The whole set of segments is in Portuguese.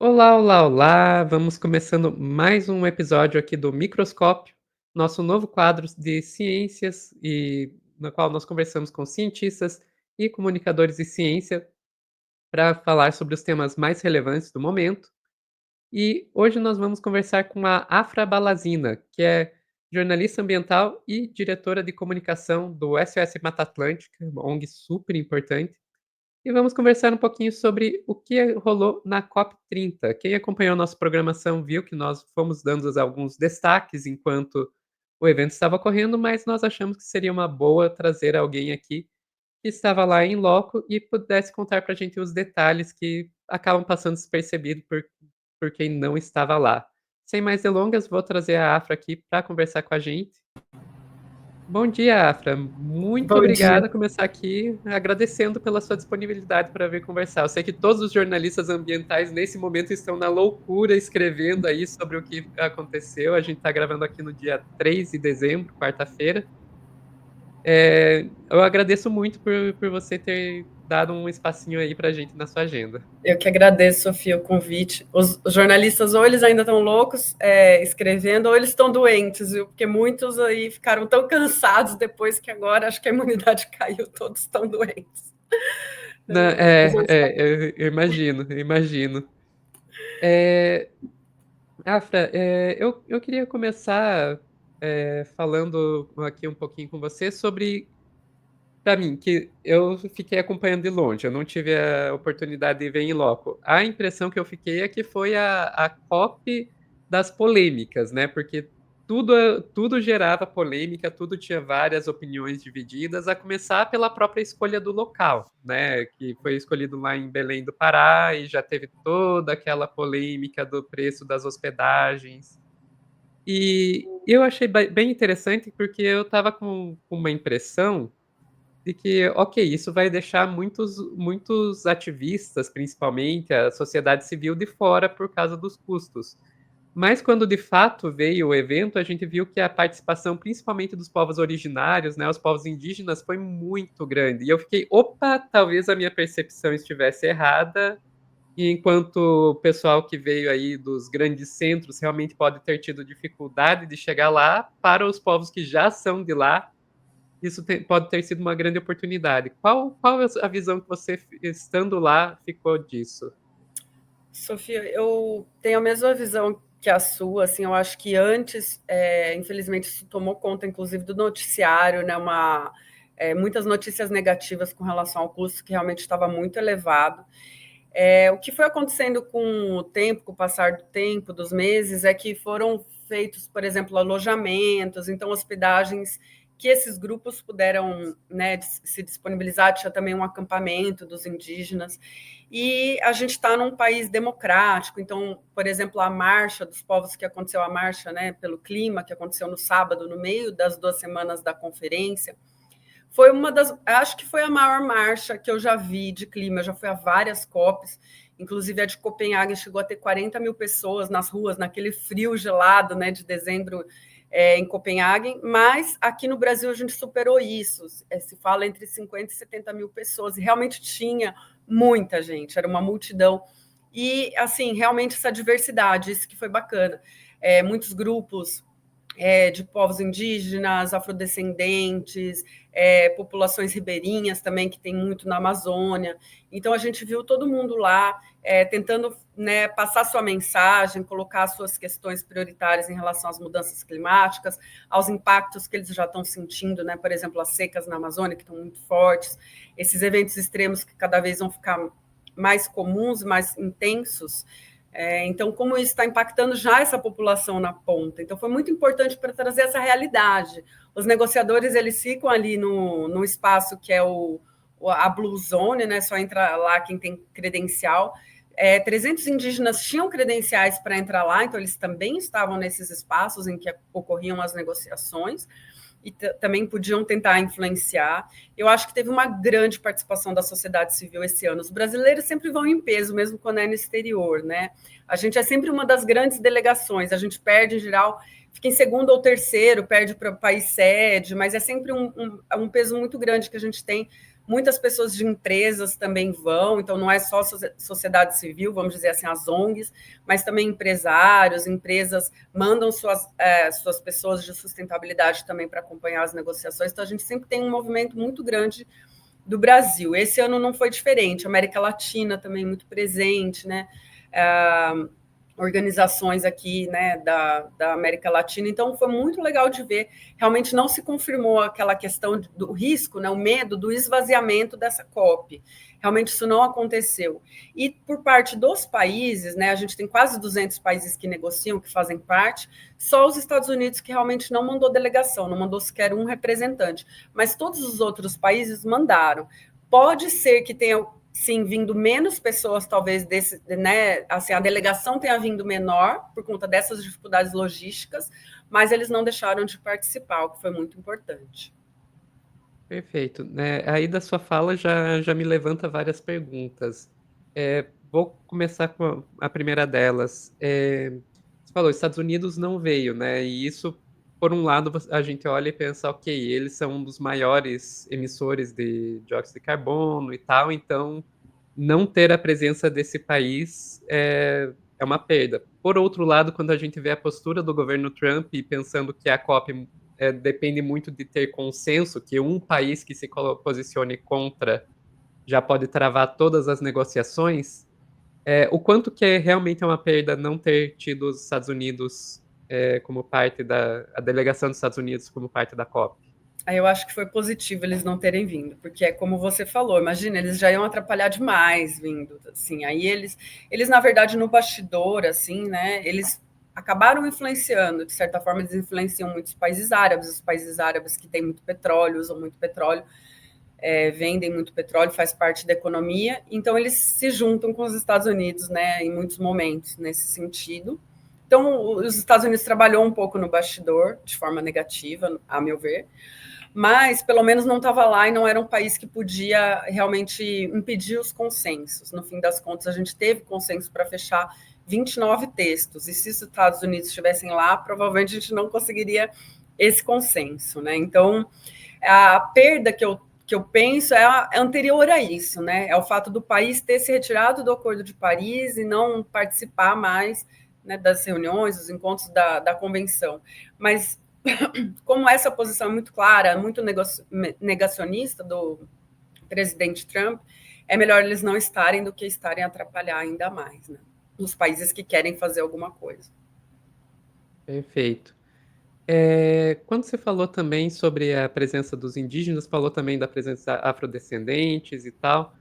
Olá, olá, olá! Vamos começando mais um episódio aqui do Microscópio, nosso novo quadro de ciências e no qual nós conversamos com cientistas e comunicadores de ciência para falar sobre os temas mais relevantes do momento. E hoje nós vamos conversar com a Afra Balazina, que é jornalista ambiental e diretora de comunicação do SOS Mata Atlântica, uma ONG super importante. E vamos conversar um pouquinho sobre o que rolou na COP30. Quem acompanhou nossa programação viu que nós fomos dando alguns destaques enquanto o evento estava ocorrendo, mas nós achamos que seria uma boa trazer alguém aqui que estava lá em loco e pudesse contar para a gente os detalhes que acabam passando despercebido por quem não estava lá. Sem mais delongas, vou trazer a Afra aqui para conversar com a gente. Bom dia, Afra. Muito Bom dia. obrigada começar aqui agradecendo pela sua disponibilidade para vir conversar. Eu sei que todos os jornalistas ambientais nesse momento estão na loucura escrevendo aí sobre o que aconteceu. A gente está gravando aqui no dia 3 de dezembro, quarta-feira. Eu agradeço muito por você ter dado um espacinho aí para a gente na sua agenda. Eu que agradeço, Sofia, o convite. Os jornalistas, ou eles ainda estão loucos escrevendo, ou eles estão doentes, viu? Porque muitos aí ficaram tão cansados depois que agora acho que a imunidade caiu, todos estão doentes. Eu imagino, eu imagino. É, Afra, eu queria começar, falando aqui um pouquinho com você sobre, para mim, que eu fiquei acompanhando de longe, eu não tive a oportunidade de ver em loco. A impressão que eu fiquei é que foi a COP das polêmicas, né, porque tudo gerava polêmica, tudo tinha várias opiniões divididas, a começar pela própria escolha do local, né, que foi escolhido lá em Belém do Pará e já teve toda aquela polêmica do preço das hospedagens. E eu achei bem interessante, porque eu estava com uma impressão de que, ok, isso vai deixar muitos ativistas, principalmente a sociedade civil, de fora por causa dos custos. Mas quando de fato veio o evento, a gente viu que a participação, principalmente dos povos originários, né, os povos indígenas, foi muito grande. E eu fiquei, opa, talvez a minha percepção estivesse errada, e enquanto o pessoal que veio aí dos grandes centros realmente pode ter tido dificuldade de chegar lá, para os povos que já são de lá, isso pode ter sido uma grande oportunidade. Qual é a visão que você, estando lá, ficou disso? Sofia, eu tenho a mesma visão que a sua, assim, eu acho que antes, infelizmente, isso tomou conta, inclusive, do noticiário, né, muitas notícias negativas com relação ao custo, que realmente estava muito elevado. O que foi acontecendo com o tempo, com o passar do tempo, dos meses, é que foram feitos, por exemplo, alojamentos, então hospedagens que esses grupos puderam, né, se disponibilizar, tinha também um acampamento dos indígenas, e a gente está num país democrático, então, por exemplo, a marcha dos povos que aconteceu, a marcha, né, pelo clima, que aconteceu no sábado, no meio das 2 semanas da conferência, foi uma das, acho que foi a maior marcha que eu já vi de clima. Eu já fui a várias COPs, inclusive a de Copenhague chegou a ter 40 mil pessoas nas ruas, naquele frio gelado, né, de dezembro, em Copenhague, mas aqui no Brasil a gente superou isso, se fala entre 50 e 70 mil pessoas, e realmente tinha muita gente, era uma multidão, e assim, realmente essa diversidade, isso que foi bacana, muitos grupos de povos indígenas, afrodescendentes, populações ribeirinhas também, que tem muito na Amazônia. Então, a gente viu todo mundo lá tentando, né, passar sua mensagem, colocar suas questões prioritárias em relação às mudanças climáticas, aos impactos que eles já estão sentindo, né, por exemplo, as secas na Amazônia, que estão muito fortes, esses eventos extremos que cada vez vão ficar mais comuns, mais intensos. Então, como isso está impactando já essa população na ponta. Então, foi muito importante para trazer essa realidade. Os negociadores, eles ficam ali no espaço que é a Blue Zone, né? Só entra lá quem tem credencial. 300 indígenas tinham credenciais para entrar lá, então eles também estavam nesses espaços em que ocorriam as negociações, e também podiam tentar influenciar. Eu acho que teve uma grande participação da sociedade civil esse ano. Os brasileiros sempre vão em peso, mesmo quando é no exterior, né? A gente é sempre uma das grandes delegações, a gente perde, em geral, fica em segundo ou terceiro, perde para o país sede, mas é sempre um peso muito grande que a gente tem muitas pessoas de empresas também vão, então não é só sociedade civil, vamos dizer assim, as ONGs, mas também empresários, empresas mandam suas pessoas de sustentabilidade também para acompanhar as negociações, então a gente sempre tem um movimento muito grande do Brasil. Esse ano não foi diferente, a América Latina também muito presente, né? Organizações aqui, né, da América Latina. Então, foi muito legal de ver. Realmente não se confirmou aquela questão do risco, né, o medo do esvaziamento dessa COP. Realmente isso não aconteceu. E por parte dos países, né, a gente tem quase 200 países que negociam, que fazem parte, só os Estados Unidos que realmente não mandou delegação, não mandou sequer um representante. Mas todos os outros países mandaram. Pode ser que tenha sim, vindo menos pessoas, talvez, né? Assim, a delegação tenha vindo menor por conta dessas dificuldades logísticas, mas eles não deixaram de participar, o que foi muito importante. Perfeito, né, aí da sua fala já me levanta várias perguntas. Vou começar com a primeira delas. Você falou, Estados Unidos não veio, né, e isso, por um lado, a gente olha e pensa: "Ok, eles são um dos maiores emissores de dióxido de carbono e tal, então não ter a presença desse país é uma perda". Por outro lado, quando a gente vê a postura do governo Trump e pensando que a COP depende muito de ter consenso, que um país que se posicione contra já pode travar todas as negociações, o quanto que realmente é uma perda não ter tido os Estados Unidos como parte a delegação dos Estados Unidos como parte da COP? Aí eu acho que foi positivo eles não terem vindo, porque é como você falou, imagina, eles já iam atrapalhar demais vindo, assim, aí eles na verdade, no bastidor, assim, né, eles acabaram influenciando, de certa forma, eles influenciam muitos países árabes, os países árabes que têm muito petróleo, usam muito petróleo, vendem muito petróleo, faz parte da economia, então eles se juntam com os Estados Unidos, né, em muitos momentos, nesse sentido. Então, os Estados Unidos trabalhou um pouco no bastidor, de forma negativa, a meu ver, mas pelo menos não estava lá e não era um país que podia realmente impedir os consensos. No fim das contas, a gente teve consenso para fechar 29 textos, e se os Estados Unidos estivessem lá, provavelmente a gente não conseguiria esse consenso, né? Então, a perda que eu penso é anterior a isso, né? É o fato do país ter se retirado do Acordo de Paris e não participar mais, né, das reuniões, dos encontros da convenção. Mas como essa posição é muito clara, muito negacionista do presidente Trump, é melhor eles não estarem do que estarem a atrapalhar ainda mais, né? Os países que querem fazer alguma coisa. Perfeito. Quando você falou também sobre a presença dos indígenas, falou também da presença afrodescendentes e tal.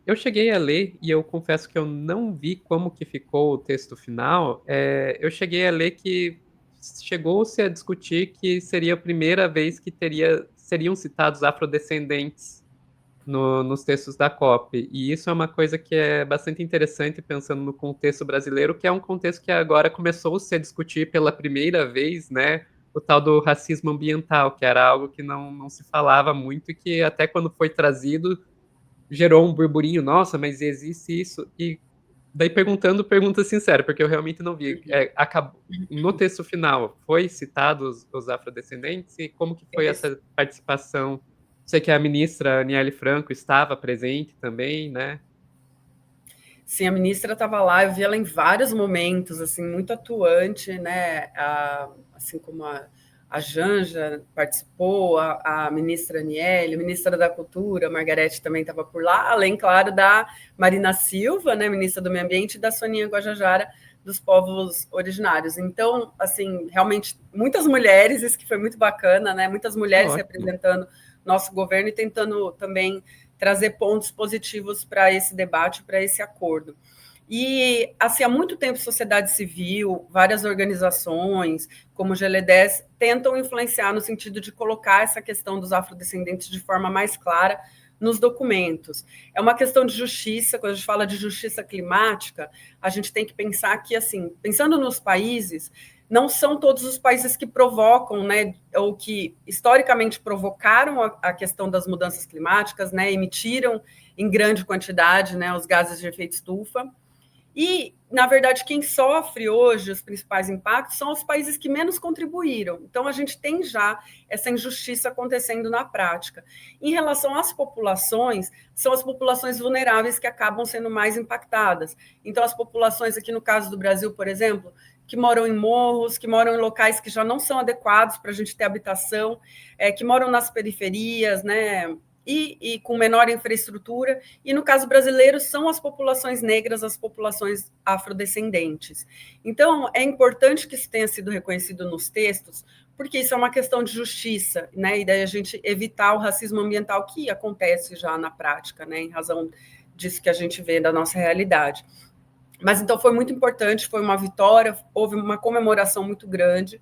Eu cheguei a ler, e eu confesso que eu não vi como que ficou o texto final. Eu cheguei a ler que chegou-se a discutir que seria a primeira vez que seriam citados afrodescendentes nos textos da COP. E isso é uma coisa que é bastante interessante pensando no contexto brasileiro, que é um contexto que agora começou-se a discutir pela primeira vez, né, o tal do racismo ambiental, que era algo que não se falava muito e que até quando foi trazido gerou um burburinho: "Nossa, mas existe isso?". E daí perguntando, pergunta sincera, porque eu realmente não vi. No texto final, foi citado os afrodescendentes e como que foi essa participação? Sei que a ministra Aniele Franco estava presente também, né. Sim, a ministra estava lá, eu vi ela em vários momentos, assim, muito atuante, né? Assim como a Janja participou, a ministra Aniele, a ministra da Cultura, a Margarete também estava por lá, além, claro, da Marina Silva, né, ministra do Meio Ambiente, e da Soninha Guajajara, dos povos originários. Então, assim, realmente, muitas mulheres, isso que foi muito bacana, né? Muitas mulheres Ótimo. representando nosso governo e tentando também trazer pontos positivos para esse debate, para esse acordo. E, assim, há muito tempo, sociedade civil, várias organizações, como o GLE10, tentam influenciar no sentido de colocar essa questão dos afrodescendentes de forma mais clara nos documentos. É uma questão de justiça, quando a gente fala de justiça climática, a gente tem que pensar que, assim, pensando nos países, não são todos os países que provocam, né, ou que historicamente provocaram a questão das mudanças climáticas, né, emitiram em grande quantidade, né, os gases de efeito estufa. E na verdade, quem sofre hoje os principais impactos são os países que menos contribuíram. Então, a gente tem já essa injustiça acontecendo na prática. Em relação às populações, são as populações vulneráveis que acabam sendo mais impactadas. Então, as populações aqui no caso do Brasil, por exemplo, que moram em morros, que moram em locais que já não são adequados para a gente ter habitação, que moram nas periferias, né? E com menor infraestrutura, e no caso brasileiro são as populações negras, as populações afrodescendentes. Então, é importante que isso tenha sido reconhecido nos textos, porque isso é uma questão de justiça, né? E daí a gente evitar o racismo ambiental que acontece já na prática, né? Em razão disso que a gente vê da nossa realidade. Mas então foi muito importante, foi uma vitória, houve uma comemoração muito grande.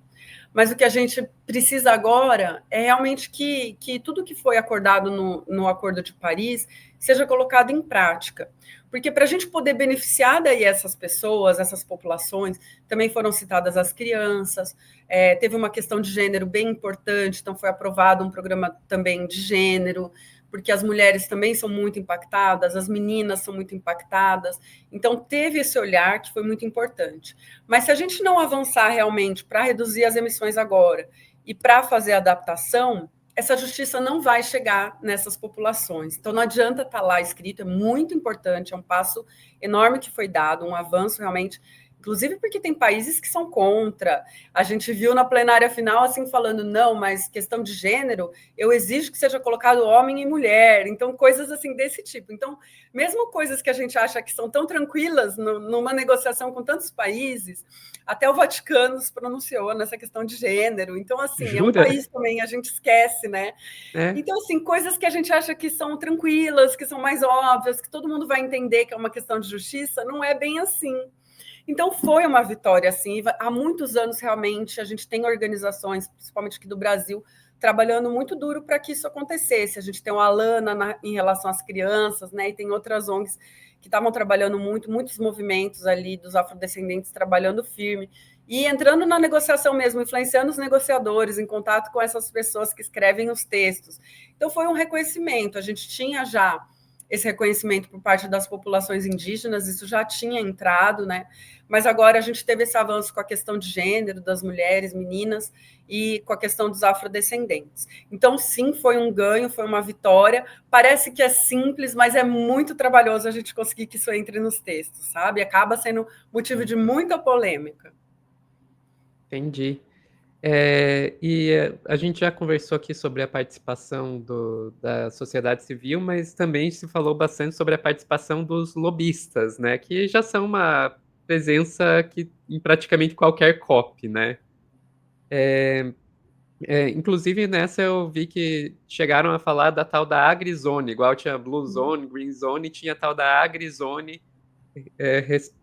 Mas o que a gente precisa agora é realmente que tudo que foi acordado no Acordo de Paris seja colocado em prática. Porque para a gente poder beneficiar daí essas pessoas, essas populações, também foram citadas as crianças, teve uma questão de gênero bem importante, então foi aprovado um programa também de gênero, porque as mulheres também são muito impactadas, as meninas são muito impactadas. Então, teve esse olhar que foi muito importante. Mas se a gente não avançar realmente para reduzir as emissões agora e para fazer a adaptação, essa justiça não vai chegar nessas populações. Então, não adianta estar lá escrito, é muito importante, é um passo enorme que foi dado, um avanço realmente, inclusive porque tem países que são contra. A gente viu na plenária final assim falando, não, mas questão de gênero, eu exijo que seja colocado homem e mulher. Então, coisas assim desse tipo. Então, mesmo coisas que a gente acha que são tão tranquilas numa negociação com tantos países, até o Vaticano se pronunciou nessa questão de gênero. Então, assim, é um Jura? país também, a gente esquece, né? É. Então, assim, coisas que a gente acha que são tranquilas, que são mais óbvias, que todo mundo vai entender que é uma questão de justiça, não é bem assim. Então, foi uma vitória, assim. Há muitos anos, realmente, a gente tem organizações, principalmente aqui do Brasil, trabalhando muito duro para que isso acontecesse. A gente tem o Alana em relação às crianças, né? E tem outras ONGs que estavam trabalhando muito, muitos movimentos ali dos afrodescendentes trabalhando firme. E entrando na negociação mesmo, influenciando os negociadores, em contato com essas pessoas que escrevem os textos. Então, foi um reconhecimento. A gente tinha já esse reconhecimento por parte das populações indígenas, isso já tinha entrado, né? Mas agora a gente teve esse avanço com a questão de gênero, das mulheres, meninas, e com a questão dos afrodescendentes. Então, sim, foi um ganho, foi uma vitória. Parece que é simples, mas é muito trabalhoso a gente conseguir que isso entre nos textos, sabe? Acaba sendo motivo de muita polêmica. Entendi. A gente já conversou aqui sobre a participação da sociedade civil, mas também se falou bastante sobre a participação dos lobistas, né? Que já são uma presença que em praticamente qualquer COP, né? Inclusive nessa eu vi que chegaram a falar da tal da AgriZone, igual tinha Blue Zone, Green Zone, tinha a tal da AgriZone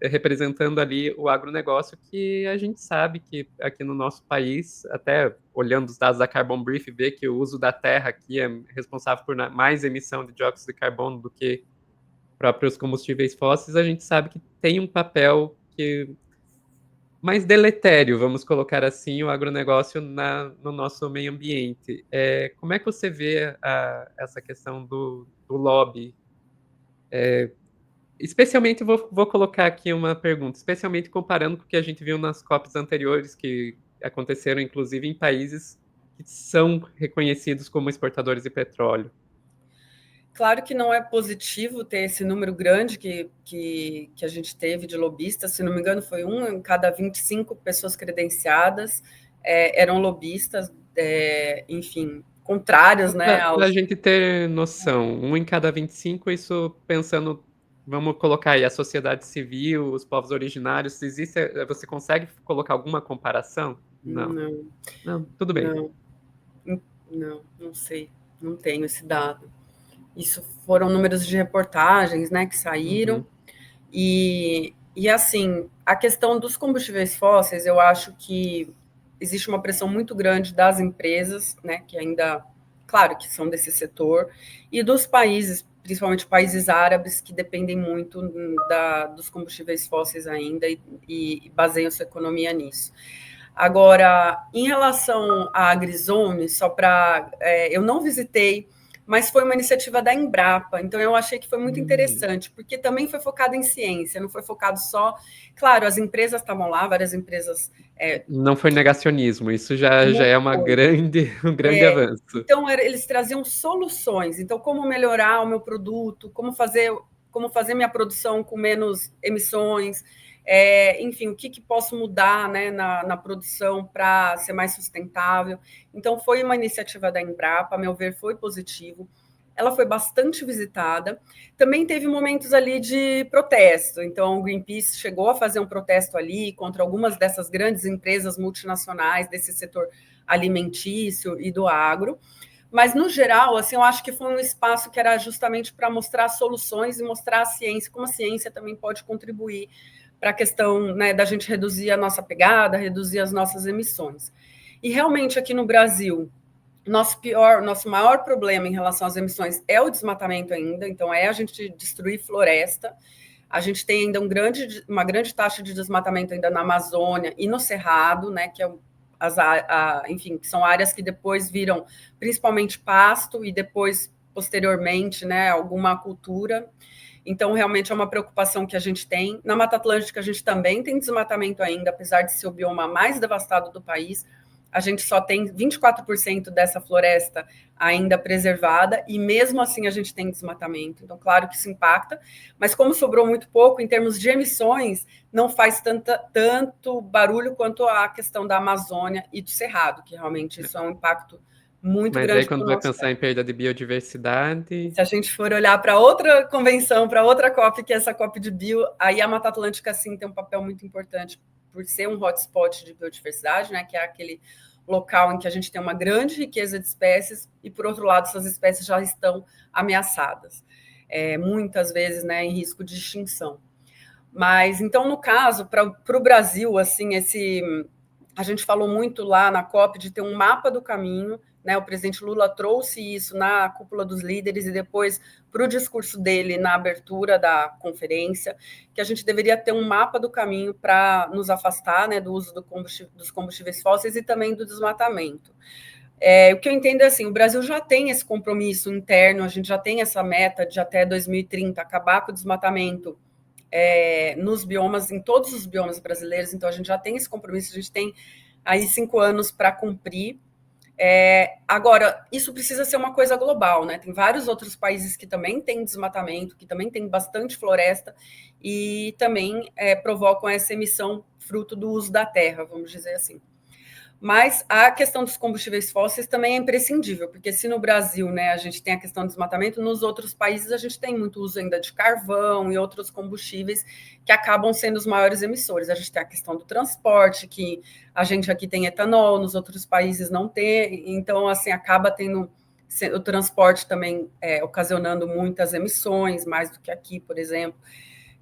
representando ali o agronegócio, que a gente sabe que aqui no nosso país, até olhando os dados da Carbon Brief, vê que o uso da terra aqui é responsável por mais emissão de dióxido de carbono do que próprios combustíveis fósseis, a gente sabe que tem um papel que mais deletério, vamos colocar assim, o agronegócio no nosso meio ambiente. Como é que você vê essa questão do lobby? Especialmente, vou colocar aqui uma pergunta, especialmente comparando com o que a gente viu nas COPs anteriores, que aconteceram inclusive em países que são reconhecidos como exportadores de petróleo. Claro que não é positivo ter esse número grande que a gente teve de lobistas, se não me engano, foi um em cada 25 pessoas credenciadas eram lobistas, enfim, contrários, né, Para a aos... gente ter noção, um em cada 25, isso pensando, vamos colocar aí a sociedade civil, os povos originários, você consegue colocar alguma comparação? Não. Não, Não, tudo bem. não, não sei, não tenho esse dado. Isso foram números de reportagens, né, que saíram. Uhum. E assim, a questão dos combustíveis fósseis, eu acho que existe uma pressão muito grande das empresas, né, que ainda, claro, que são desse setor, e dos países, principalmente países árabes, que dependem muito dos combustíveis fósseis ainda e baseiam sua economia nisso. Agora, em relação à AgriZone, eu não visitei mas foi uma iniciativa da Embrapa, então eu achei que foi muito Hum. interessante, porque também foi focado em ciência, não foi focado só... Claro, as empresas estavam lá, várias empresas... Não foi negacionismo, isso já não é uma foi. grande um grande avanço. Então, eles traziam soluções. Então, como melhorar o meu produto, como fazer minha produção com menos emissões, enfim, o que posso mudar, né, na produção para ser mais sustentável. Então, foi uma iniciativa da Embrapa, a meu ver, foi positivo. Ela foi bastante visitada. Também teve momentos ali de protesto. Então, o Greenpeace chegou a fazer um protesto ali contra algumas dessas grandes empresas multinacionais desse setor alimentício e do agro. Mas, no geral, assim, eu acho que foi um espaço que era justamente para mostrar soluções e mostrar a ciência, como a ciência também pode contribuir para a questão, né, da gente reduzir a nossa pegada, reduzir as nossas emissões. E realmente aqui no Brasil, nosso maior problema em relação às emissões é o desmatamento ainda, então é a gente destruir floresta. A gente tem ainda uma grande taxa de desmatamento ainda na Amazônia e no Cerrado, né, que é enfim, que são áreas que depois viram principalmente pasto e depois, posteriormente, né, alguma cultura. Então, realmente é uma preocupação que a gente tem. Na Mata Atlântica, a gente também tem desmatamento ainda, apesar de ser o bioma mais devastado do país. A gente só tem 24% dessa floresta ainda preservada, e mesmo assim a gente tem desmatamento. Então, claro que isso impacta, mas como sobrou muito pouco, em termos de emissões, não faz tanto barulho quanto a questão da Amazônia e do Cerrado, que realmente isso é um impacto muito Mas aí grande quando para o vai nosso pensar em pé. perda de E biodiversidade. se a gente for olhar para outra convenção, para outra COP, que é essa COP de bio, aí a Mata Atlântica, sim, tem um papel muito importante por ser um hotspot de biodiversidade, né, que é aquele local em que a gente tem uma grande riqueza de espécies e, por outro lado, essas espécies já estão ameaçadas, muitas vezes, né, em risco de extinção. Mas, então, no caso, para o Brasil, assim, a gente falou muito lá na COP de ter um mapa do caminho, né? O presidente Lula trouxe isso na cúpula dos líderes e depois para o discurso dele na abertura da conferência, que a gente deveria ter um mapa do caminho para nos afastar, né, do uso dos combustíveis fósseis e também do desmatamento. O que eu entendo é assim, o Brasil já tem esse compromisso interno, a gente já tem essa meta de até 2030 acabar com o desmatamento nos biomas, em todos os biomas brasileiros, então a gente já tem esse compromisso, a gente tem aí 5 anos para cumprir. Agora, isso precisa ser uma coisa global, né? Tem vários outros países que também têm desmatamento, que também têm bastante floresta e também provocam essa emissão fruto do uso da terra, vamos dizer assim. Mas a questão dos combustíveis fósseis também é imprescindível, porque se no Brasil, né, a gente tem a questão do desmatamento, nos outros países a gente tem muito uso ainda de carvão e outros combustíveis que acabam sendo os maiores emissores. A gente tem a questão do transporte, que a gente aqui tem etanol, nos outros países não tem, então assim acaba tendo o transporte também ocasionando muitas emissões, mais do que aqui, por exemplo.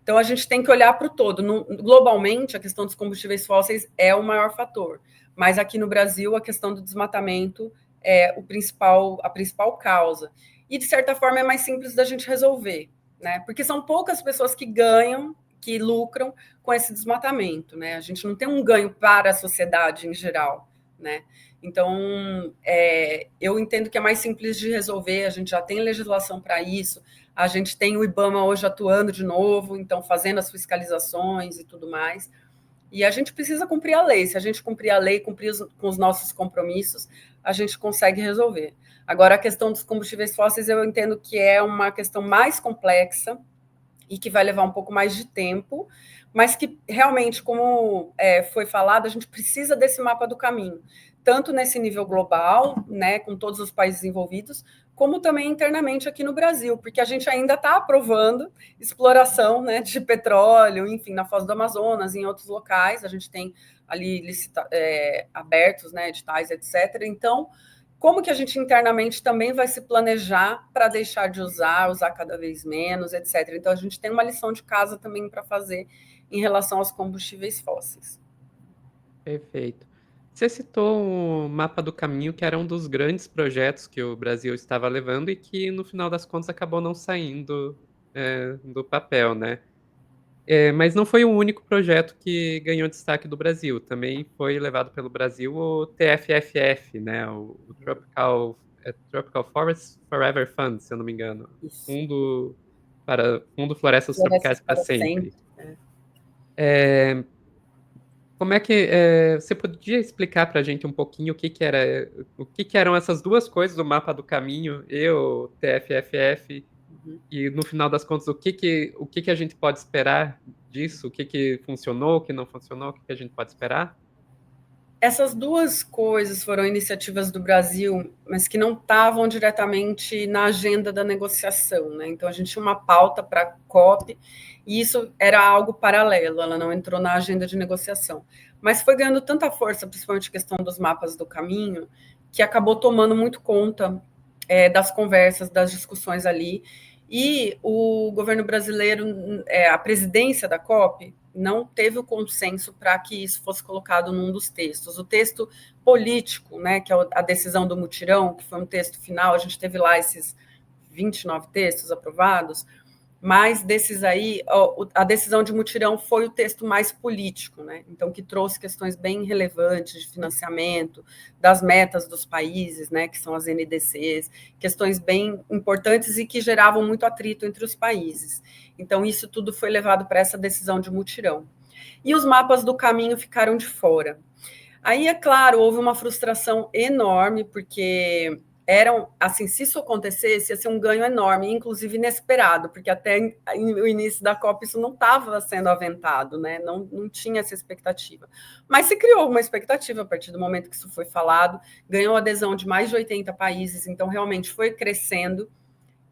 Então a gente tem que olhar para o todo. Globalmente, a questão dos combustíveis fósseis é o maior fator, mas aqui no Brasil a questão do desmatamento é a principal causa. E de certa forma é mais simples da gente resolver, né? Porque são poucas pessoas que ganham, que lucram com esse desmatamento, né? A gente não tem um ganho para a sociedade em geral, né? Então, eu entendo que é mais simples de resolver, a gente já tem legislação para isso, a gente tem o IBAMA hoje atuando de novo, então fazendo as fiscalizações e tudo mais. E a gente precisa cumprir a lei. Se a gente cumprir a lei, cumprir com os nossos compromissos, a gente consegue resolver. Agora, a questão dos combustíveis fósseis, eu entendo que é uma questão mais complexa e que vai levar um pouco mais de tempo, mas que realmente, como foi falado, a gente precisa desse mapa do caminho, tanto nesse nível global, né, com todos os países envolvidos, como também internamente aqui no Brasil, porque a gente ainda está aprovando exploração, né, de petróleo, enfim, na Foz do Amazonas, em outros locais, a gente tem ali abertos, né, editais, etc. Então, como que a gente internamente também vai se planejar para deixar de usar cada vez menos, etc. Então, a gente tem uma lição de casa também para fazer em relação aos combustíveis fósseis. Perfeito. Você citou o Mapa do Caminho, que era um dos grandes projetos que o Brasil estava levando e que, no final das contas, acabou não saindo, do papel, né. Mas não foi o único projeto que ganhou destaque do Brasil, também foi levado pelo Brasil o TFFF, né, o Tropical Tropical Forest Forever Fund, se eu não me engano. Isso. Fundo Florestas Florestas Tropicais para para Sempre. sempre. Como é que você podia explicar para a gente um pouquinho o que que eram essas duas coisas do mapa do caminho e o TFFF e no final das contas o que que a gente pode esperar disso? O que funcionou, o que não funcionou, o que que a gente pode esperar? Essas duas coisas foram iniciativas do Brasil, mas que não estavam diretamente na agenda da negociação, né? Então a gente tinha uma pauta para a COP e isso era algo paralelo, ela não entrou na agenda de negociação. Mas foi ganhando tanta força, principalmente a questão dos mapas do caminho, que acabou tomando muito conta das conversas, das discussões ali. E o governo brasileiro, a presidência da COP, não teve o consenso para que isso fosse colocado num dos textos. O texto político, né, que é a decisão do mutirão, que foi um texto final, a gente teve lá esses 29 textos aprovados, mas desses aí, a decisão de mutirão foi o texto mais político, né? Então, que trouxe questões bem relevantes de financiamento, das metas dos países, né, que são as NDCs, questões bem importantes e que geravam muito atrito entre os países. Então, isso tudo foi levado para essa decisão de mutirão. E os mapas do caminho ficaram de fora. Aí, é claro, houve uma frustração enorme, porque assim, se isso acontecesse, ia ser um ganho enorme, inclusive inesperado, porque até o início da COP isso não estava sendo aventado, né? Não tinha essa expectativa. Mas se criou uma expectativa a partir do momento que isso foi falado, ganhou adesão de mais de 80 países, então realmente foi crescendo,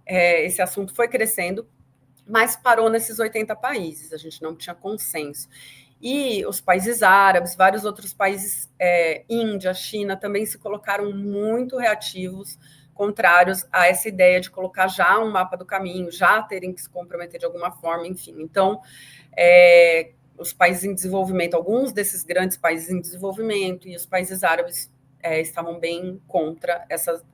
esse assunto foi crescendo, mas parou nesses 80 países, a gente não tinha consenso. E os países árabes, vários outros países, Índia, China, também se colocaram muito reativos, contrários a essa ideia de colocar já um mapa do caminho, já terem que se comprometer de alguma forma, enfim. Então, os países em desenvolvimento, alguns desses grandes países em desenvolvimento e os países árabes estavam bem contra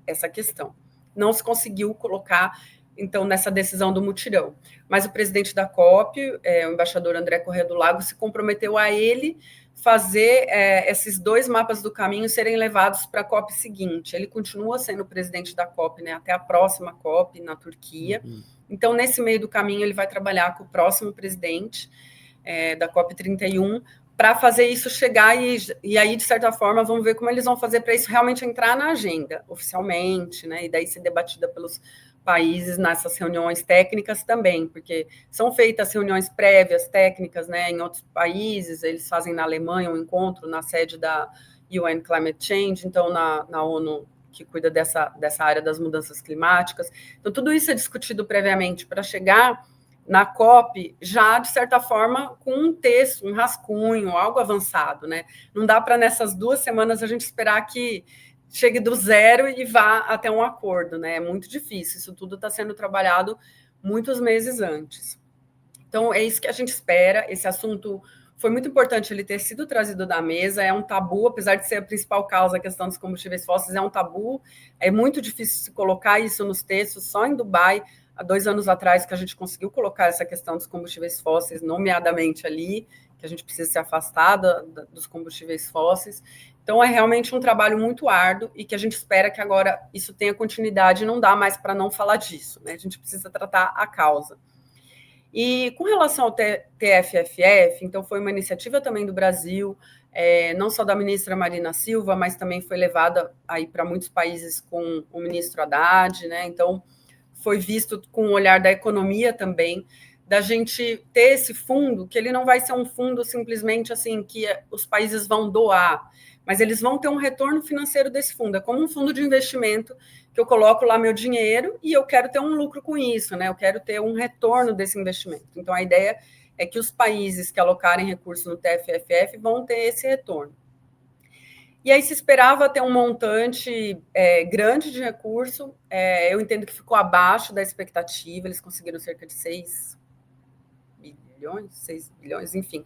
essa questão. Não se conseguiu colocar então, nessa decisão do mutirão. Mas o presidente da COP, o embaixador André Corrêa do Lago, se comprometeu a ele fazer esses dois mapas do caminho serem levados para a COP seguinte. Ele continua sendo o presidente da COP, né, até a próxima COP na Turquia. Então, nesse meio do caminho, ele vai trabalhar com o próximo presidente da COP 31 para fazer isso chegar e aí, de certa forma, vamos ver como eles vão fazer para isso realmente entrar na agenda oficialmente, né, e daí ser debatida pelos países nessas reuniões técnicas também, porque são feitas reuniões prévias técnicas, né, em outros países, eles fazem na Alemanha um encontro na sede da UN Climate Change, então na ONU, que cuida dessa área das mudanças climáticas. Então, tudo isso é discutido previamente para chegar na COP já, de certa forma, com um texto, um rascunho, algo avançado, né? Não dá para, nessas 2 semanas, a gente esperar que chegue do zero e vá até um acordo, né? É muito difícil, isso tudo está sendo trabalhado muitos meses antes. Então, é isso que a gente espera. Esse assunto foi muito importante ele ter sido trazido da mesa, é um tabu, apesar de ser a principal causa, a questão dos combustíveis fósseis, é um tabu, é muito difícil se colocar isso nos textos, só em Dubai, há 2 anos atrás, que a gente conseguiu colocar essa questão dos combustíveis fósseis, nomeadamente ali, que a gente precisa se afastar dos combustíveis fósseis. Então, é realmente um trabalho muito árduo e que a gente espera que agora isso tenha continuidade, não dá mais para não falar disso, né? A gente precisa tratar a causa. E com relação ao TFFF, então foi uma iniciativa também do Brasil, não só da ministra Marina Silva, mas também foi levada aí para muitos países com o ministro Haddad, né? Então foi visto com o olhar da economia também, da gente ter esse fundo, que ele não vai ser um fundo simplesmente assim que os países vão doar, mas eles vão ter um retorno financeiro desse fundo. É como um fundo de investimento que eu coloco lá meu dinheiro e eu quero ter um lucro com isso, né? Eu quero ter um retorno desse investimento. Então, a ideia é que os países que alocarem recursos no TFFF vão ter esse retorno. E aí se esperava ter um montante grande de recurso, eu entendo que ficou abaixo da expectativa, eles conseguiram cerca de 6 bilhões, enfim.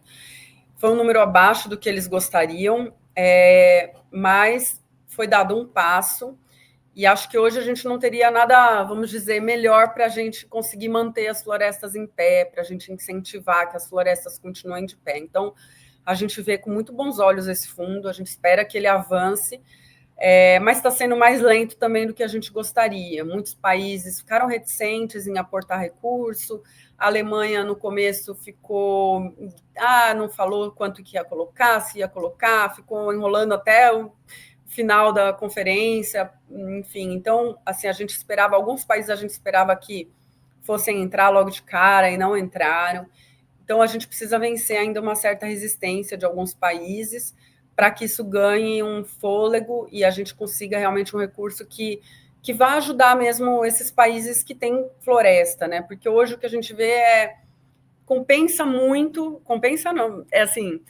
Foi um número abaixo do que eles gostariam, mas foi dado um passo, e acho que hoje a gente não teria nada, vamos dizer, melhor para a gente conseguir manter as florestas em pé, para a gente incentivar que as florestas continuem de pé. Então, a gente vê com muito bons olhos esse fundo, a gente espera que ele avance, mas está sendo mais lento também do que a gente gostaria. Muitos países ficaram reticentes em aportar recurso. A Alemanha, no começo, ficou... não falou quanto que ia colocar, se ia colocar, ficou enrolando até o final da conferência, enfim. Então, assim, alguns países a gente esperava que fossem entrar logo de cara e não entraram. Então, a gente precisa vencer ainda uma certa resistência de alguns países para que isso ganhe um fôlego e a gente consiga realmente um recurso que vá ajudar mesmo esses países que têm floresta, né? Porque hoje o que a gente vê compensa muito, compensa não, assim,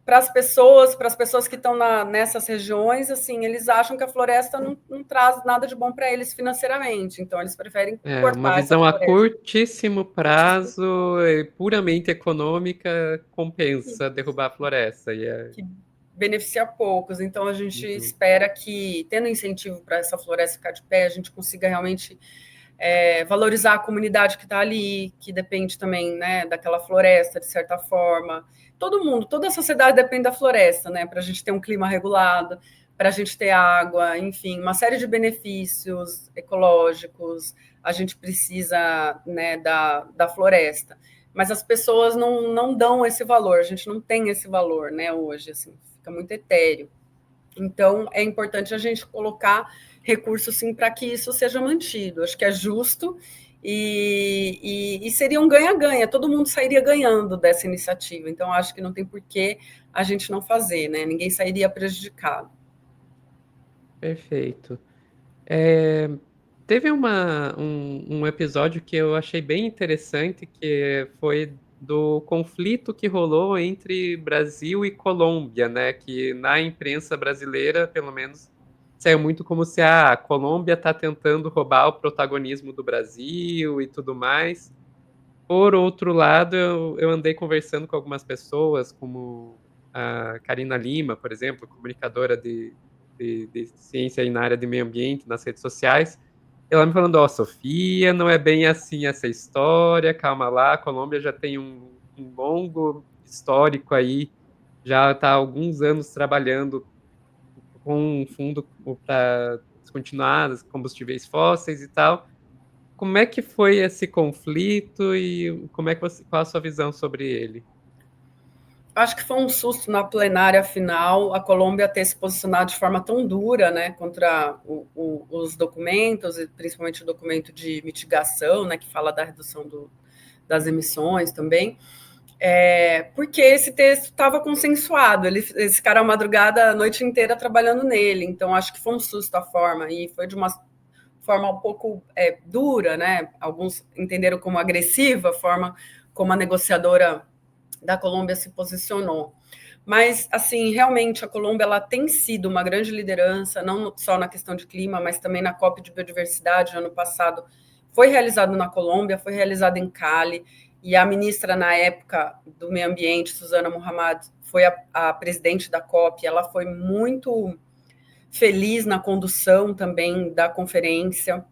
para as pessoas que estão nessas regiões, assim, eles acham que a floresta não traz nada de bom para eles financeiramente, então eles preferem Uma cortar essa visão a floresta. curtíssimo prazo, puramente econômica, compensa derrubar a floresta. Que beneficia poucos. Então, a gente Uhum. espera que, tendo incentivo para essa floresta ficar de pé, a gente consiga realmente valorizar a comunidade que está ali, que depende também, né, daquela floresta, de certa forma. Todo mundo, toda a sociedade depende da floresta, né, para a gente ter um clima regulado, para a gente ter água, enfim, uma série de benefícios ecológicos. A gente precisa, né, da floresta. Mas as pessoas não dão esse valor, a gente não tem esse valor, né, hoje, assim, fica muito etéreo. Então, é importante a gente colocar recursos, sim, para que isso seja mantido. Acho que é justo e seria um ganha-ganha, todo mundo sairia ganhando dessa iniciativa. Então, acho que não tem por que a gente não fazer, né? Ninguém sairia prejudicado. Perfeito. Teve um episódio que eu achei bem interessante, que foi do conflito que rolou entre Brasil e Colômbia, né? Que na imprensa brasileira, pelo menos, saiu muito como se a Colômbia está tentando roubar o protagonismo do Brasil e tudo mais. Por outro lado, eu andei conversando com algumas pessoas, como a Karina Lima, por exemplo, comunicadora de ciência aí na área de meio ambiente nas redes sociais. Ela me falando, Sofia, não é bem assim essa história, calma lá, a Colômbia já tem um longo histórico aí, já está há alguns anos trabalhando com um fundo para descontinuar os combustíveis fósseis e tal. Como é que foi esse conflito e qual a sua visão sobre ele? Acho que foi um susto na plenária final a Colômbia ter se posicionado de forma tão dura, né, contra os documentos, e principalmente o documento de mitigação, né, que fala da redução das emissões também, porque esse texto estava consensuado, eles ficaram a madrugada, a noite inteira trabalhando nele, então acho que foi um susto a forma, e foi de uma forma um pouco dura, né, alguns entenderam como agressiva a forma como a negociadora da Colômbia se posicionou. Mas, assim, realmente a Colômbia ela tem sido uma grande liderança, não só na questão de clima, mas também na COP de Biodiversidade. No ano passado foi realizado na Colômbia, foi realizado em Cali, e a ministra, na época, do Meio Ambiente, Suzana Muhammad, foi a presidente da COP. Ela foi muito feliz na condução também da conferência.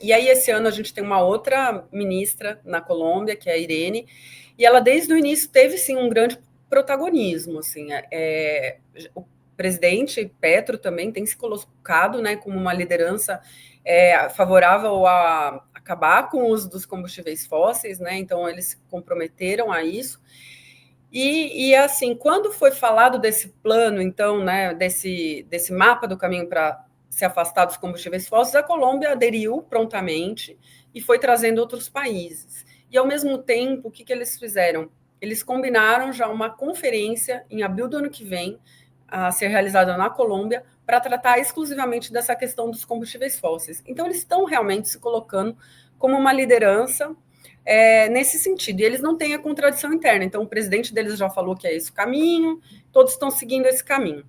E aí, esse ano, a gente tem uma outra ministra na Colômbia, que é a Irene, e ela, desde o início, teve, sim, um grande protagonismo. Assim, o presidente Petro também tem se colocado, né, como uma liderança favorável a acabar com o uso dos combustíveis fósseis, né, então eles se comprometeram a isso. Assim, quando foi falado desse plano, então, né, desse mapa do caminho para se afastar dos combustíveis fósseis, a Colômbia aderiu prontamente e foi trazendo outros países. E, ao mesmo tempo, o que eles fizeram? Eles combinaram já uma conferência em abril do ano que vem, a ser realizada na Colômbia, para tratar exclusivamente dessa questão dos combustíveis fósseis. Então, eles estão realmente se colocando como uma liderança nesse sentido. E eles não têm a contradição interna. Então, o presidente deles já falou que é esse o caminho, todos estão seguindo esse caminho.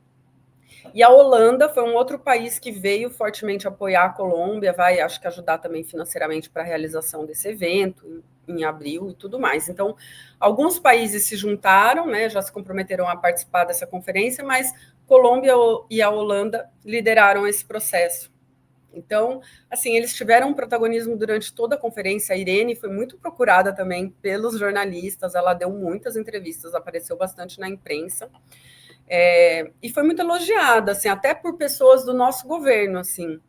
E a Holanda foi um outro país que veio fortemente apoiar a Colômbia, vai, acho que ajudar também financeiramente para a realização desse evento em abril e tudo mais. Então, alguns países se juntaram, né, já se comprometeram a participar dessa conferência, mas Colômbia e a Holanda lideraram esse processo. Então, assim, eles tiveram um protagonismo durante toda a conferência. A Irene foi muito procurada também pelos jornalistas, ela deu muitas entrevistas, apareceu bastante na imprensa. E foi muito elogiada, assim, até por pessoas do nosso governo, assim,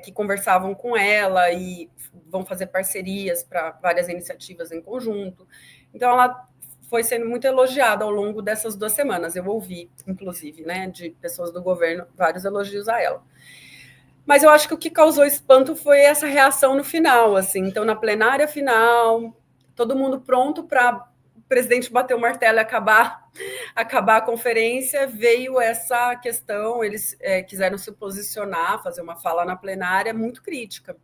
que conversavam com ela e vão fazer parcerias para várias iniciativas em conjunto. Então, ela foi sendo muito elogiada ao longo dessas 2 semanas. Eu ouvi, inclusive, né, de pessoas do governo, vários elogios a ela. Mas eu acho que o que causou espanto foi essa reação no final, assim. Então, na plenária final, todo mundo pronto para o presidente bater o martelo e acabar a conferência, veio essa questão, eles quiseram se posicionar, fazer uma fala na plenária muito crítica.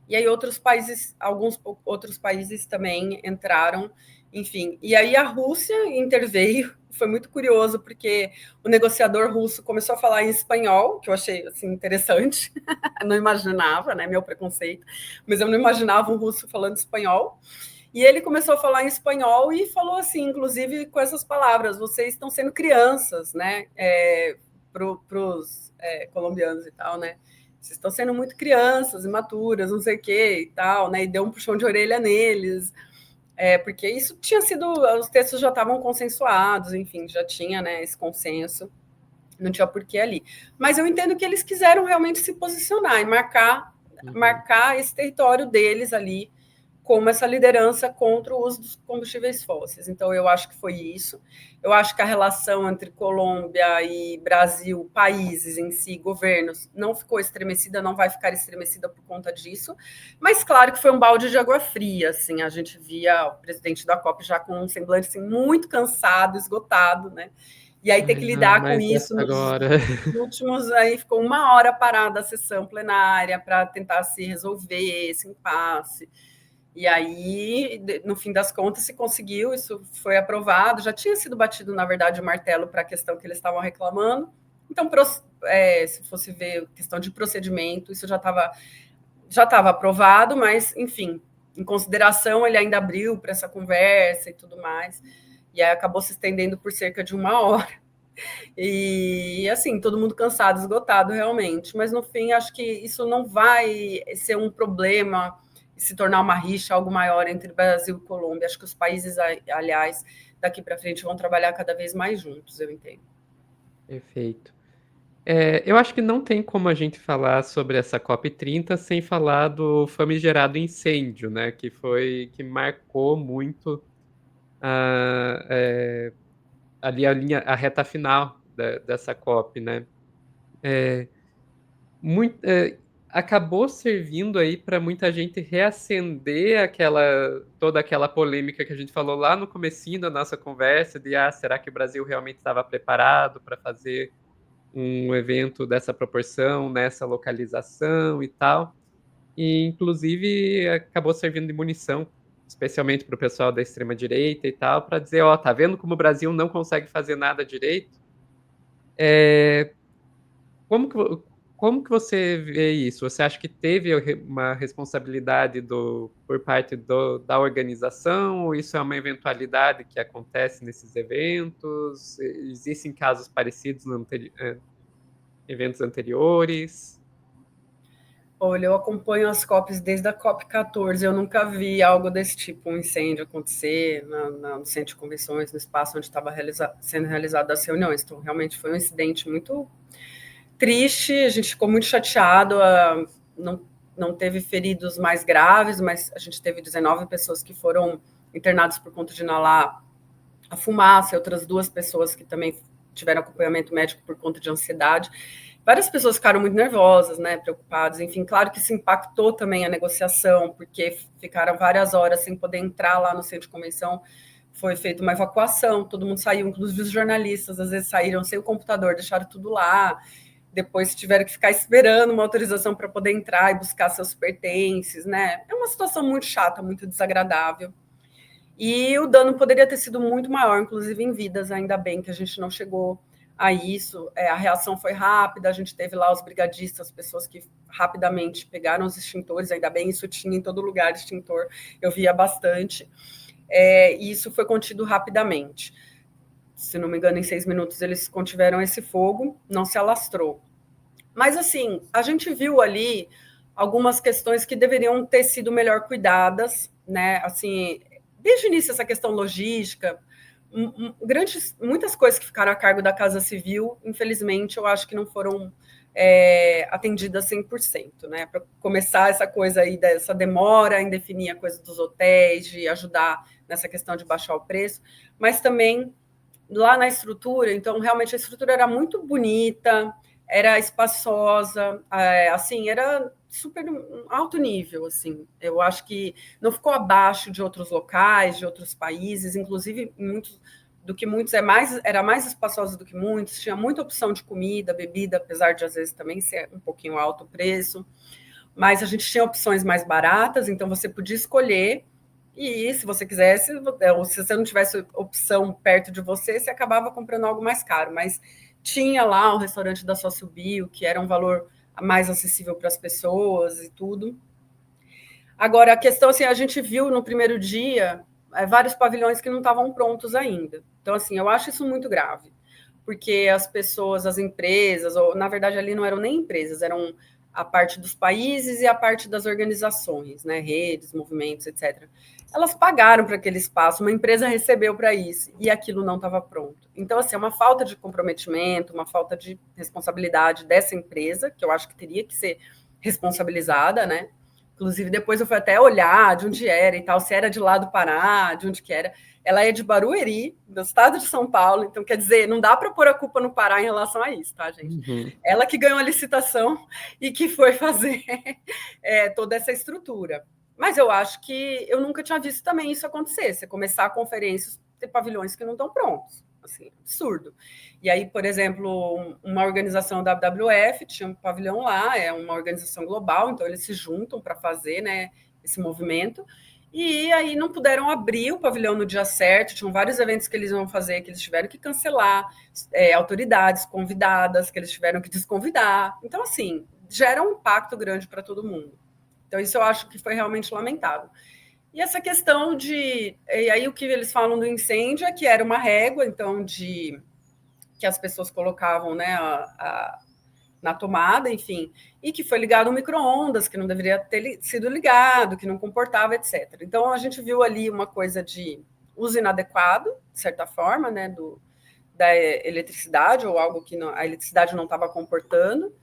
E aí outros países, alguns outros países também entraram, enfim. E aí a Rússia interveio, foi muito curioso, porque o negociador russo começou a falar em espanhol, que eu achei assim, interessante, não imaginava, né, meu preconceito, mas eu não imaginava um russo falando espanhol. E ele começou a falar em espanhol e falou assim, inclusive com essas palavras: vocês estão sendo crianças, né, para os colombianos e tal, né? Vocês estão sendo muito crianças, imaturas, não sei o que e tal, né? E deu um puxão de orelha neles, porque isso tinha sido, os textos já estavam consensuados, enfim, já tinha, né, esse consenso, não tinha porquê ali. Mas eu entendo que eles quiseram realmente se posicionar e marcar esse território deles ali, como essa liderança contra o uso dos combustíveis fósseis. Então, eu acho que foi isso. Eu acho que a relação entre Colômbia e Brasil, países em si, governos, não ficou estremecida, não vai ficar estremecida por conta disso. Mas, claro que foi um balde de água fria. Assim, a gente via o presidente da COP já com um semblante assim, muito cansado, esgotado, né? E aí ter Ai, que não, lidar com mas isso essa nos agora. últimos, aí ficou 1 hora parada a sessão plenária para tentar se resolver esse impasse. E aí, no fim das contas, se conseguiu, isso foi aprovado, já tinha sido batido, na verdade, o martelo para a questão que eles estavam reclamando. Então, se fosse ver questão de procedimento, isso já estava aprovado, mas, enfim, em consideração, ele ainda abriu para essa conversa e tudo mais. E aí acabou se estendendo por cerca de 1 hora. E, assim, todo mundo cansado, esgotado, realmente. Mas, no fim, acho que isso não vai ser um problema e se tornar uma rixa, algo maior entre Brasil e Colômbia. Acho que os países, aliás, daqui para frente vão trabalhar cada vez mais juntos, eu entendo. Perfeito. Eu acho que não tem como a gente falar sobre essa COP30 sem falar do famigerado incêndio, né? Que marcou muito a, ali a reta final dessa COP, né? É, muito, acabou servindo aí para muita gente reacender toda aquela polêmica que a gente falou lá no comecinho da nossa conversa de será que o Brasil realmente estava preparado para fazer um evento dessa proporção, nessa localização e tal. E, inclusive, acabou servindo de munição, especialmente para o pessoal da extrema-direita e tal, para dizer, ó, tá vendo como o Brasil não consegue fazer nada direito? Como que, como que você vê isso? Você acha que teve uma responsabilidade por parte da organização, ou isso é uma eventualidade que acontece nesses eventos? Existem casos parecidos eventos anteriores? Olha, eu acompanho as COPs desde a COP 14. Eu nunca vi algo desse tipo, um incêndio acontecer no centro de convenções, no espaço onde estava sendo realizadas as reuniões. Então, realmente foi um incidente muito triste. A gente ficou muito chateado. Não, não teve feridos mais graves, mas a gente teve 19 pessoas que foram internadas por conta de inalar a fumaça, e outras 2 pessoas que também tiveram acompanhamento médico por conta de ansiedade. Várias pessoas ficaram muito nervosas, né, preocupadas. Enfim, claro que isso impactou também a negociação, porque ficaram várias horas sem poder entrar lá no centro de convenção. Foi feita uma evacuação, todo mundo saiu, inclusive os jornalistas, às vezes saíram sem o computador, deixaram tudo lá. Depois tiveram que ficar esperando uma autorização para poder entrar e buscar seus pertences, né? É uma situação muito chata, muito desagradável. E o dano poderia ter sido muito maior, inclusive em vidas, ainda bem que a gente não chegou a isso. A reação foi rápida, a gente teve lá os brigadistas, pessoas que rapidamente pegaram os extintores, ainda bem, isso tinha em todo lugar extintor, eu via bastante. E isso foi contido rapidamente. Se não me engano, em 6 minutos eles contiveram esse fogo, não se alastrou. Mas, assim, a gente viu ali algumas questões que deveriam ter sido melhor cuidadas, né? Assim, desde o início, essa questão logística, muitas coisas que ficaram a cargo da Casa Civil, infelizmente, eu acho que não foram atendidas 100%, né? Para começar essa coisa aí dessa demora em definir a coisa dos hotéis, de ajudar nessa questão de baixar o preço, mas também lá na estrutura, então realmente a estrutura era muito bonita, era espaçosa, assim, era super alto nível, assim. Eu acho que não ficou abaixo de outros locais, de outros países, inclusive era mais espaçosa do que muitos, tinha muita opção de comida, bebida, apesar de às vezes também ser um pouquinho alto o preço, mas a gente tinha opções mais baratas, então você podia escolher, e se você quisesse, ou se você não tivesse opção perto de você, você acabava comprando algo mais caro, mas tinha lá o restaurante da Sócio Bio, que era um valor mais acessível para as pessoas e tudo. Agora, a questão, assim, a gente viu no primeiro dia vários pavilhões que não estavam prontos ainda. Então, assim, eu acho isso muito grave, porque as pessoas, as empresas, ou na verdade ali não eram nem empresas, eram a parte dos países e a parte das organizações, né, redes, movimentos, etc. Elas pagaram para aquele espaço, uma empresa recebeu para isso e aquilo não estava pronto. Então, assim, é uma falta de comprometimento, uma falta de responsabilidade dessa empresa, que eu acho que teria que ser responsabilizada, né? Inclusive, depois eu fui até olhar de onde era e tal, se era de lá do Pará, de onde que era. Ela é de Barueri, do estado de São Paulo, então quer dizer, não dá para pôr a culpa no Pará em relação a isso, tá, gente? Uhum. Ela que ganhou a licitação e que foi fazer toda essa estrutura. Mas eu acho que eu nunca tinha visto também isso acontecer. Você começar conferências, ter pavilhões que não estão prontos. Assim, absurdo. E aí, por exemplo, uma organização da WWF tinha um pavilhão lá, é uma organização global, então eles se juntam para fazer, né, esse movimento. E aí não puderam abrir o pavilhão no dia certo, tinham vários eventos que eles iam fazer, que eles tiveram que cancelar, autoridades convidadas, que eles tiveram que desconvidar. Então, assim, gera um impacto grande para todo mundo. Então, isso eu acho que foi realmente lamentável. E essa questão de. E aí, o que eles falam do incêndio é que era uma régua, então, de que as pessoas colocavam, né, na tomada, enfim, e que foi ligado um micro-ondas, que não deveria ter sido ligado, que não comportava, etc. Então, a gente viu ali uma coisa de uso inadequado, de certa forma, né, da eletricidade, ou algo que a eletricidade não estava comportando.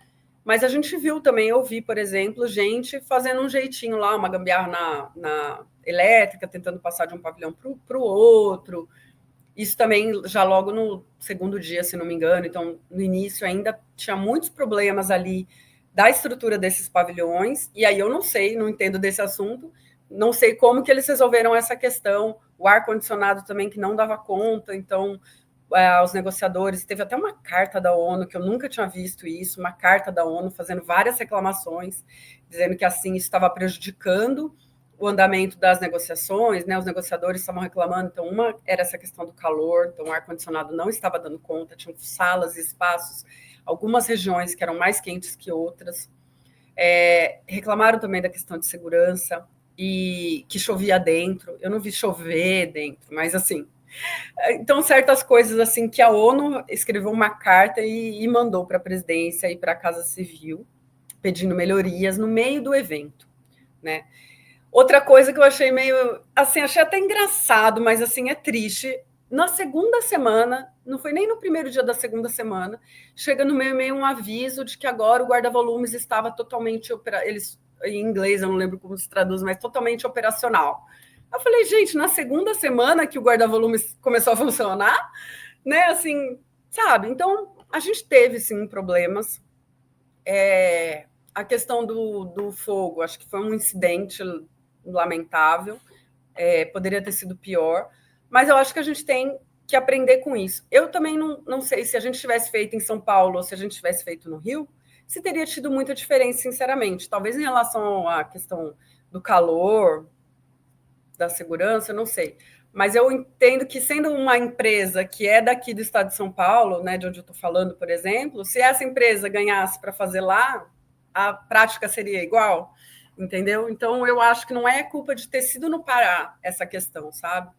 Mas a gente viu também, eu vi, por exemplo, gente fazendo um jeitinho lá, uma gambiarra na elétrica, tentando passar de um pavilhão para o outro. Isso também já logo no segundo dia, se não me engano. Então, no início ainda tinha muitos problemas ali da estrutura desses pavilhões. E aí eu não sei, não entendo desse assunto, não sei como que eles resolveram essa questão. O ar-condicionado também que não dava conta, então os negociadores, teve até uma carta da ONU, que eu nunca tinha visto isso, uma carta da ONU fazendo várias reclamações, dizendo que assim isso estava prejudicando o andamento das negociações, né? Os negociadores estavam reclamando, então uma era essa questão do calor, então o ar-condicionado não estava dando conta, tinham salas e espaços, algumas regiões que eram mais quentes que outras. Reclamaram também da questão de segurança e que chovia dentro. Eu não vi chover dentro, mas assim, então, certas coisas assim que a ONU escreveu uma carta e mandou para a presidência e para a Casa Civil, pedindo melhorias no meio do evento, né? Outra coisa que eu achei meio, assim, achei até engraçado, mas assim é triste. Na segunda semana, não foi nem no primeiro dia da segunda semana, chega no meio um aviso de que agora o guarda-volumes estava totalmente eles em inglês, eu não lembro como se traduz, mas totalmente operacional. Eu falei, gente, na segunda semana que o guarda-volumes começou a funcionar, né? Assim, sabe? Então, a gente teve, sim, problemas. A questão do fogo, acho que foi um incidente lamentável, poderia ter sido pior, mas eu acho que a gente tem que aprender com isso. Eu também não sei se a gente tivesse feito em São Paulo ou se a gente tivesse feito no Rio, se teria tido muita diferença, sinceramente. Talvez em relação à questão do calor, da segurança, não sei. Mas eu entendo que, sendo uma empresa que é daqui do estado de São Paulo, né, de onde eu estou falando, por exemplo, se essa empresa ganhasse para fazer lá, a prática seria igual, entendeu? Então, eu acho que não é culpa de ter sido no Pará essa questão, sabe?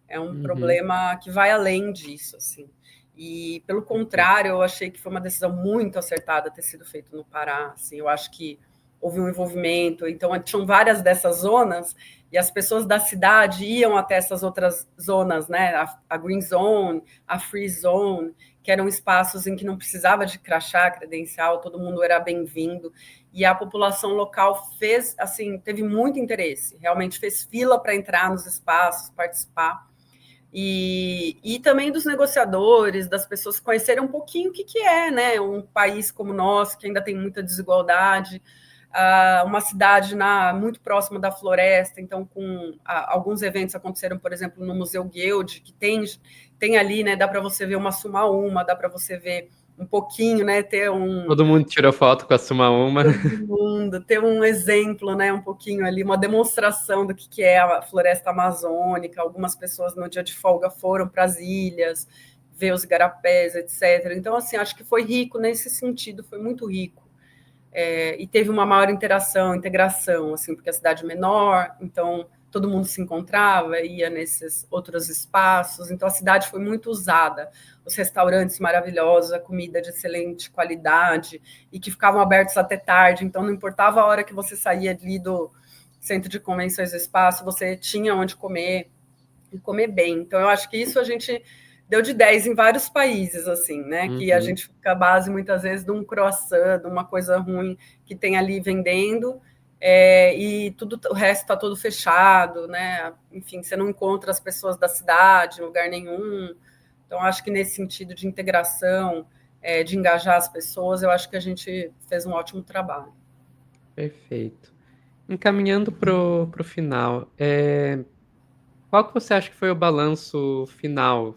É um Uhum. problema que vai além disso, assim. E, pelo contrário, eu achei que foi uma decisão muito acertada ter sido feito no Pará. Assim, eu acho que houve um envolvimento. Então, tinham várias dessas zonas e as pessoas da cidade iam até essas outras zonas, né? A Green Zone, a Free Zone, que eram espaços em que não precisava de crachá, credencial, todo mundo era bem-vindo. E a população local fez, assim, teve muito interesse, realmente fez fila para entrar nos espaços, participar. E também dos negociadores, das pessoas conhecerem um pouquinho o que é, né? Um país como o nosso, que ainda tem muita desigualdade, uma cidade muito próxima da floresta, então alguns eventos aconteceram, por exemplo, no Museu Guild, que tem ali, né? Dá para você ver uma Suma-Uma, dá para você ver um pouquinho, né? Todo mundo tirou foto com a Suma-Uma. Todo mundo, ter um exemplo, né? Um pouquinho ali, uma demonstração do que é a floresta amazônica. Algumas pessoas no dia de folga foram para as ilhas, ver os igarapés, etc. Então, assim, acho que foi rico nesse sentido, foi muito rico. E teve uma maior integração, assim, porque a cidade é menor, então todo mundo se encontrava, ia nesses outros espaços, então a cidade foi muito usada, os restaurantes maravilhosos, a comida de excelente qualidade, e que ficavam abertos até tarde, então não importava a hora que você saía ali do centro de convenções do espaço, você tinha onde comer, e comer bem. Então eu acho que isso a gente deu de 10 em vários países, assim, né? Que a gente fica à base, muitas vezes, de um croissant, de uma coisa ruim que tem ali vendendo, e o resto está todo fechado, né? Enfim, você não encontra as pessoas da cidade em lugar nenhum. Então, acho que nesse sentido de integração, de engajar as pessoas, eu acho que a gente fez um ótimo trabalho. Perfeito. Encaminhando pro final, qual que você acha que foi o balanço final?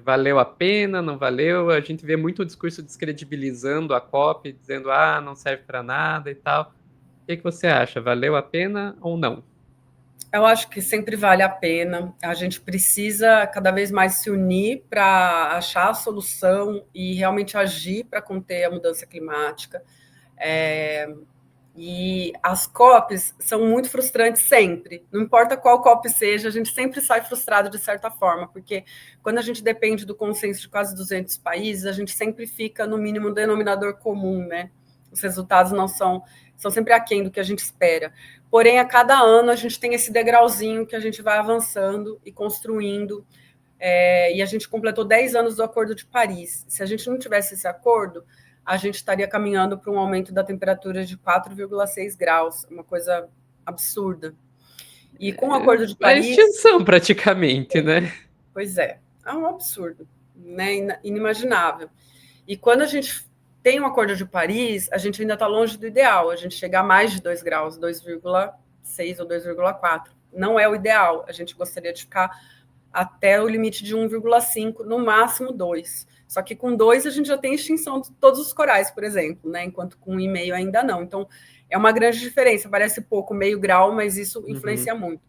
Valeu a pena, não valeu? A gente vê muito o discurso descredibilizando a COP, dizendo, não serve para nada e tal. O que você acha? Valeu a pena ou não? Eu acho que sempre vale a pena. A gente precisa cada vez mais se unir para achar a solução e realmente agir para conter a mudança climática. E as COPs são muito frustrantes sempre. Não importa qual COP seja, a gente sempre sai frustrado de certa forma, porque quando a gente depende do consenso de quase 200 países, a gente sempre fica no mínimo denominador comum, né? Os resultados não são sempre aquém do que a gente espera. Porém, a cada ano a gente tem esse degrauzinho que a gente vai avançando e construindo. E a gente completou 10 anos do Acordo de Paris. Se a gente não tivesse esse acordo, a gente estaria caminhando para um aumento da temperatura de 4,6 graus, uma coisa absurda. E com o Acordo de A Paris... extinção, praticamente, né? Pois é um absurdo, né? Inimaginável. E quando a gente tem um Acordo de Paris, a gente ainda está longe do ideal, a gente chegar a mais de 2 graus, 2,6 ou 2,4. Não é o ideal, a gente gostaria de ficar até o limite de 1,5, no máximo 2. Só que com 2 a gente já tem extinção de todos os corais, por exemplo, né? Enquanto com 1,5 ainda não. Então, é uma grande diferença. Parece pouco, meio grau, mas isso influencia muito.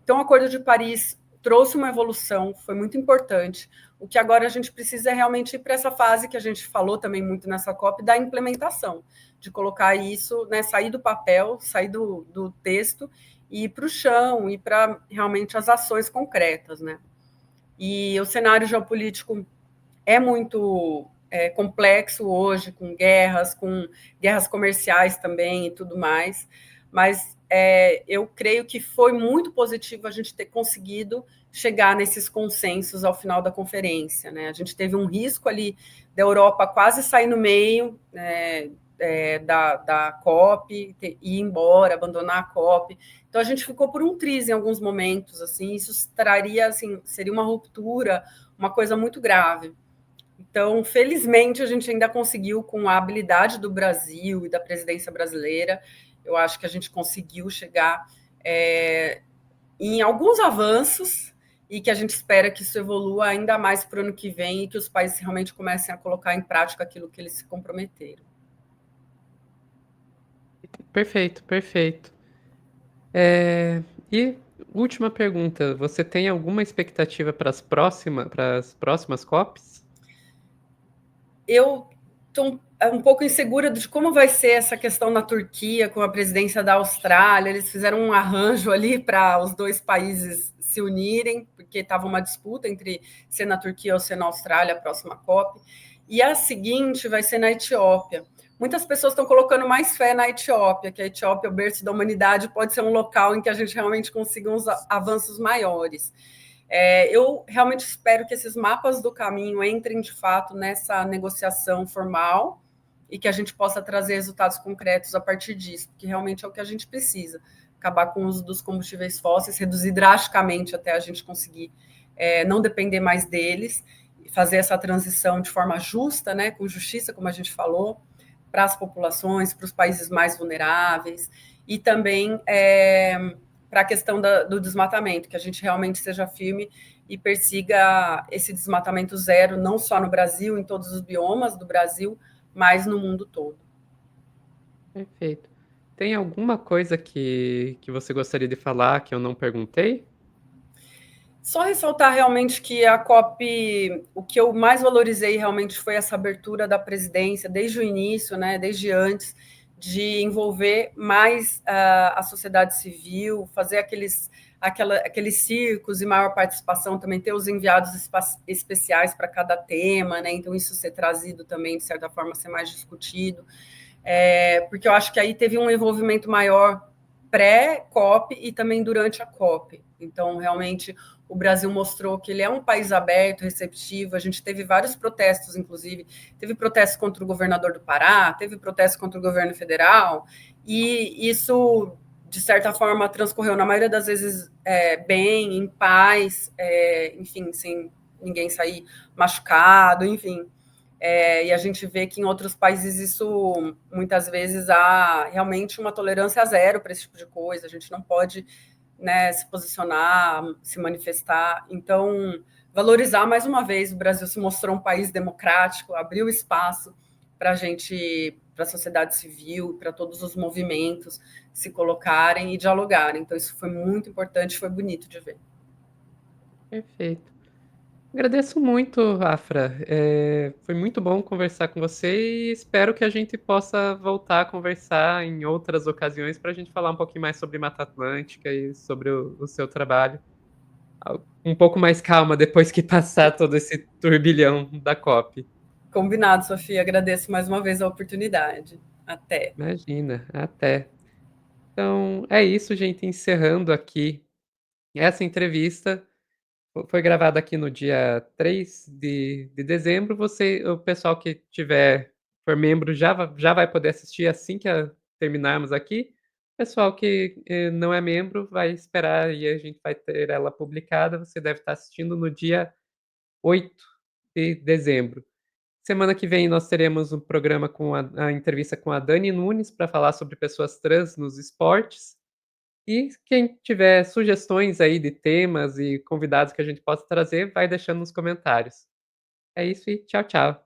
Então, o Acordo de Paris trouxe uma evolução, foi muito importante. O que agora a gente precisa é realmente ir para essa fase que a gente falou também muito nessa COP, da implementação, de colocar isso, né, sair do papel, sair do texto e ir para o chão, ir para realmente as ações concretas, né? E o cenário geopolítico é muito complexo hoje, com guerras comerciais também e tudo mais, mas eu creio que foi muito positivo a gente ter conseguido chegar nesses consensos ao final da conferência, né? A gente teve um risco ali da Europa quase sair no meio, né, da COP, ir embora, abandonar a COP. Então a gente ficou por um triz em alguns momentos, assim, isso traria, assim, seria uma ruptura, uma coisa muito grave. Então, felizmente, a gente ainda conseguiu, com a habilidade do Brasil e da presidência brasileira, eu acho que a gente conseguiu chegar em alguns avanços e que a gente espera que isso evolua ainda mais para o ano que vem e que os países realmente comecem a colocar em prática aquilo que eles se comprometeram. Perfeito, perfeito. E última pergunta, você tem alguma expectativa para as próximas COPs? Eu estou um pouco insegura de como vai ser essa questão na Turquia com a presidência da Austrália. Eles fizeram um arranjo ali para os dois países se unirem, porque estava uma disputa entre ser na Turquia ou ser na Austrália, a próxima COP. E a seguinte vai ser na Etiópia, muitas pessoas estão colocando mais fé na Etiópia, que a Etiópia, o berço da humanidade, pode ser um local em que a gente realmente consiga uns avanços maiores. Eu realmente espero que esses mapas do caminho entrem de fato nessa negociação formal e que a gente possa trazer resultados concretos a partir disso, porque realmente é o que a gente precisa. Acabar com o uso dos combustíveis fósseis, reduzir drasticamente até a gente conseguir não depender mais deles, fazer essa transição de forma justa, né, com justiça, como a gente falou, para as populações, para os países mais vulneráveis, e também para a questão do desmatamento, que a gente realmente seja firme e persiga esse desmatamento zero, não só no Brasil, em todos os biomas do Brasil, mas no mundo todo. Perfeito. Tem alguma coisa que você gostaria de falar que eu não perguntei? Só ressaltar realmente que a COP, o que eu mais valorizei realmente foi essa abertura da presidência, desde o início, né, desde antes, de envolver mais a sociedade civil, fazer aqueles circos e maior participação, também ter os enviados especiais para cada tema, né, então isso ser trazido também, de certa forma, ser mais discutido, porque eu acho que aí teve um envolvimento maior pré-COP e também durante a COP. Então, realmente, o Brasil mostrou que ele é um país aberto, receptivo. A gente teve vários protestos, inclusive. Teve protesto contra o governador do Pará, teve protesto contra o governo federal, e isso, de certa forma, transcorreu, na maioria das vezes, bem, em paz, enfim, sem ninguém sair machucado, enfim. E a gente vê que em outros países isso muitas vezes há realmente uma tolerância zero para esse tipo de coisa. A gente não pode, né, se posicionar, se manifestar. Então, valorizar mais uma vez, o Brasil se mostrou um país democrático, abriu espaço para a gente, para a sociedade civil, para todos os movimentos se colocarem e dialogarem. Então, isso foi muito importante, foi bonito de ver. Perfeito. Agradeço muito, Afra. Foi muito bom conversar com você e espero que a gente possa voltar a conversar em outras ocasiões para a gente falar um pouquinho mais sobre Mata Atlântica e sobre o seu trabalho. Um pouco mais calma depois que passar todo esse turbilhão da COP. Combinado, Sofia. Agradeço mais uma vez a oportunidade. Até. Imagina, até. Então, é isso, gente, encerrando aqui essa entrevista. Foi gravada aqui no dia 3 de dezembro. O pessoal que for membro já vai poder assistir assim que terminarmos aqui. O pessoal que não é membro vai esperar e a gente vai ter ela publicada. Você deve estar assistindo no dia 8 de dezembro. Semana que vem nós teremos um programa com a entrevista com a Dani Nunes para falar sobre pessoas trans nos esportes. E quem tiver sugestões aí de temas e convidados que a gente possa trazer, vai deixando nos comentários. É isso e tchau, tchau.